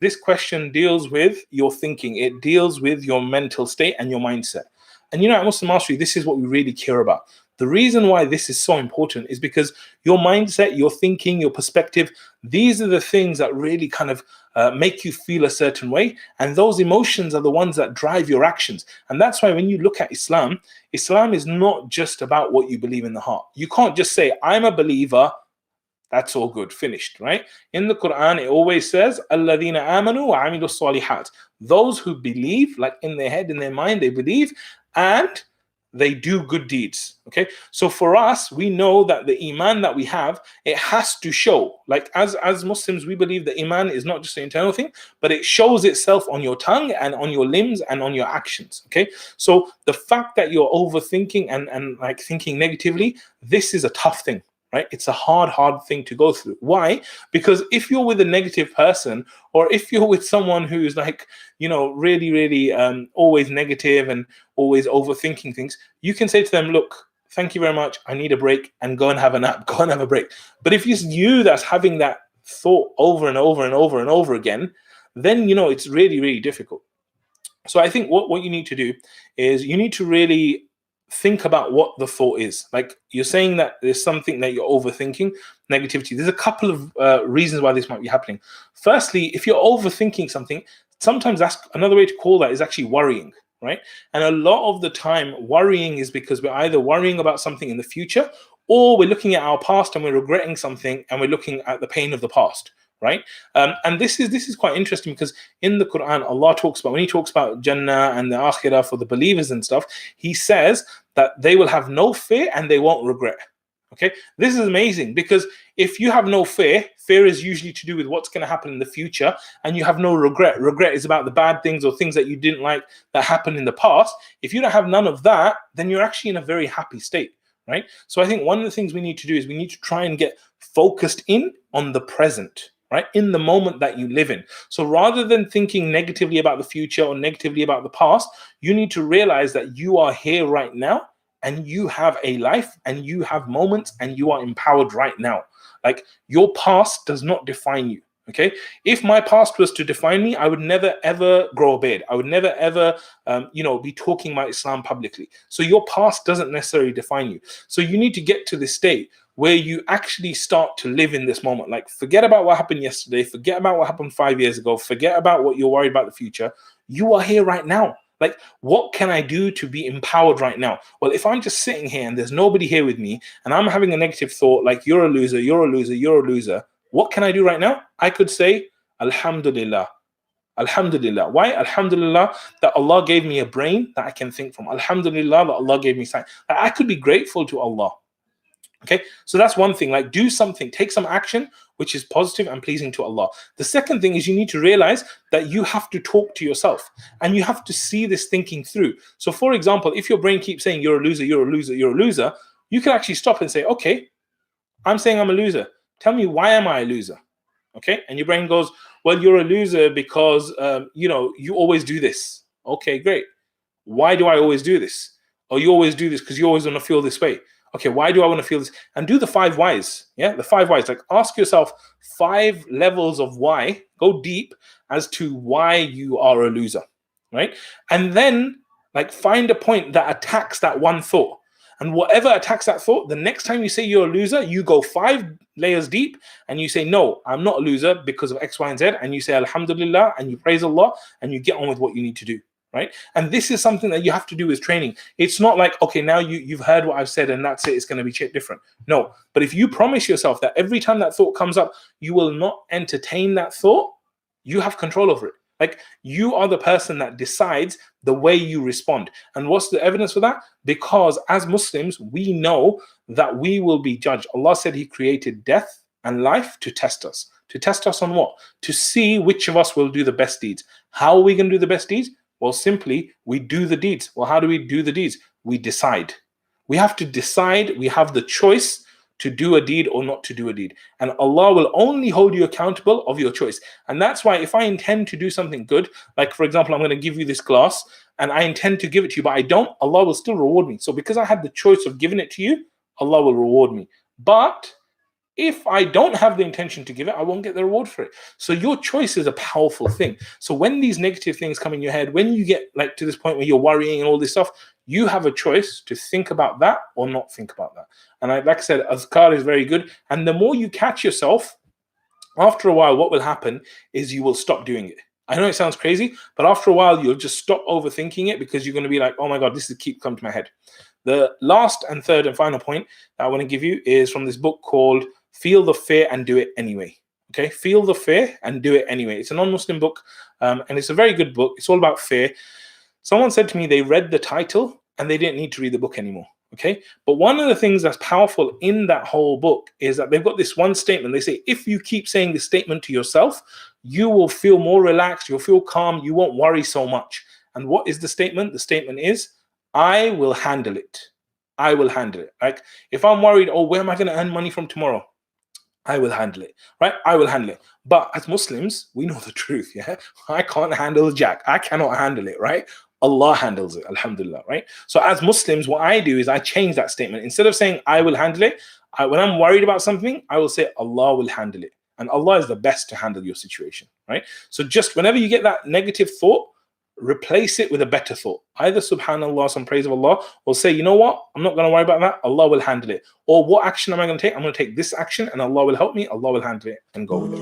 this question deals with your thinking. It deals with your mental state and your mindset. And at Muslim Mastery, this is what we really care about. The reason why this is so important is because your mindset, your thinking, your perspective, these are the things that really kind of make you feel a certain way. And those emotions are the ones that drive your actions. And that's why when you look at Islam, Islam is not just about what you believe in the heart. You can't just say, I'm a believer, that's all good, finished, right? In the Quran, it always says, Alladhina amanu wa amilu salihat. Those who believe, like in their head, in their mind, they believe, and they do good deeds. Okay, so for us, we know that the iman that we have, it has to show. Like as Muslims, we believe that iman is not just an internal thing, but it shows itself on your tongue and on your limbs and on your actions. Okay, so the fact that you're overthinking and like thinking negatively, this is a tough thing. Right? It's a hard thing to go through. Why? Because if you're with a negative person, or if you're with someone who's like, really always negative and always overthinking things, you can say to them, look, thank you very much, I need a break, and go and have a nap, go and have a break. But if it's you that's having that thought over and over and over and over again, then it's really difficult. So I think what you need to do is you need to really think about what the thought is. Like, you're saying that there's something that you're overthinking, negativity. There's a couple of reasons why this might be happening. Firstly, if you're overthinking something, sometimes that's another way to call that is actually worrying, right? And a lot of the time, worrying is because we're either worrying about something in the future, or we're looking at our past and we're regretting something and we're looking at the pain of the past. Right, and this is quite interesting, because in the Quran, Allah talks about, when He talks about Jannah and the Akhirah for the believers and stuff, He says that they will have no fear and they won't regret. Okay, this is amazing, because if you have no fear is usually to do with what's going to happen in the future, and you have no regret. Regret is about the bad things or things that you didn't like that happened in the past. If you don't have none of that, then you're actually in a very happy state. Right, so I think one of the things we need to do is we need to try and get focused in on the present. Right, in the moment that you live in. So rather than thinking negatively about the future or negatively about the past, you need to realize that you are here right now, and you have a life, and you have moments, and you are empowered right now. Like, your past does not define you. Okay, if my past was to define me, I would never ever grow a beard. I would never ever be talking about Islam publicly. So your past doesn't necessarily define you. So you need to get to this state where you actually start to live in this moment. Like, forget about what happened yesterday, forget about what happened 5 years ago, forget about what you're worried about the future. You are here right now. Like, what can I do to be empowered right now? Well, if I'm just sitting here and there's nobody here with me, and I'm having a negative thought like, you're a loser, you're a loser, you're a loser, what can I do right now? I could say, Alhamdulillah. Alhamdulillah. Why? Alhamdulillah that Allah gave me a brain that I can think from. Alhamdulillah that Allah gave me sight. I could be grateful to Allah. Okay, so that's one thing. Like, do something, take some action which is positive and pleasing to Allah. The second thing is you need to realize that you have to talk to yourself, and you have to see this thinking through. So for example, if your brain keeps saying you're a loser, you're a loser, you're a loser, you can actually stop and say, okay, I'm saying I'm a loser. Tell me, why am I a loser? Okay, and your brain goes, well, you're a loser because you always do this. Okay, great. Why do I always do this? Or you always do this because you always want to feel this way. Okay, why do I want to feel this? And do the 5 whys. Yeah, the 5 whys. Like, ask yourself 5 levels of why. Go deep as to why you are a loser, right? And then, like, find a point that attacks that one thought. And whatever attacks that thought, the next time you say you're a loser, you go 5 layers deep and you say, no, I'm not a loser because of X, Y, and Z. And you say, Alhamdulillah, and you praise Allah, and you get on with what you need to do. Right? And this is something that you have to do with training. It's not like, okay, now you've heard what I've said and that's it, it's going to be different. No, but if you promise yourself that every time that thought comes up, you will not entertain that thought, you have control over it. Like, you are the person that decides the way you respond. And what's the evidence for that? Because as Muslims, we know that we will be judged. Allah said He created death and life to test us. To test us on what? To see which of us will do the best deeds. How are we going to do the best deeds? Well, simply, we do the deeds. Well, how do we do the deeds? We decide. We have to decide. We have the choice to do a deed or not to do a deed. And Allah will only hold you accountable of your choice. And that's why if I intend to do something good, like for example, I'm going to give you this glass and I intend to give it to you, but I don't, Allah will still reward me. So because I had the choice of giving it to you, Allah will reward me. But If I don't have the intention to give it, I won't get the reward for it. So your choice is a powerful thing. So when these negative things come in your head, when you get like to this point where you're worrying and all this stuff, you have a choice to think about that or not think about that. And like I said, azkar is very good. And the more you catch yourself, after a while, what will happen is you will stop doing it. I know it sounds crazy, but after a while, you'll just stop overthinking it because you're going to be like, oh my God, this is keep coming to my head. The last and third and final point that I want to give you is from this book called Feel the Fear and Do It Anyway. Okay, Feel the Fear and Do It Anyway. It's a non-Muslim book, and it's a very good book. It's all about fear. Someone said to me they read the title and they didn't need to read the book anymore. Okay, but one of the things that's powerful in that whole book is that they've got this one statement. They say, if you keep saying this statement to yourself, you will feel more relaxed, you'll feel calm, you won't worry so much. And what is the statement? The statement is, I will handle it. I will handle it. Like if I'm worried, oh, where am I going to earn money from tomorrow? I will handle it, right? I will handle it. But as Muslims, we know the truth, yeah? I can't handle Jack. I cannot handle it, right? Allah handles it, alhamdulillah, right? So as Muslims, what I do is I change that statement. Instead of saying, I will handle it, when I'm worried about something, I will say, Allah will handle it. And Allah is the best to handle your situation, right? So just whenever you get that negative thought, replace it with a better thought. Either subhanallah, some praise of Allah, or say, you know what? I'm not going to worry about that. Allah will handle it. Or what action am I going to take? I'm going to take this action and Allah will help me. Allah will handle it, and go with it.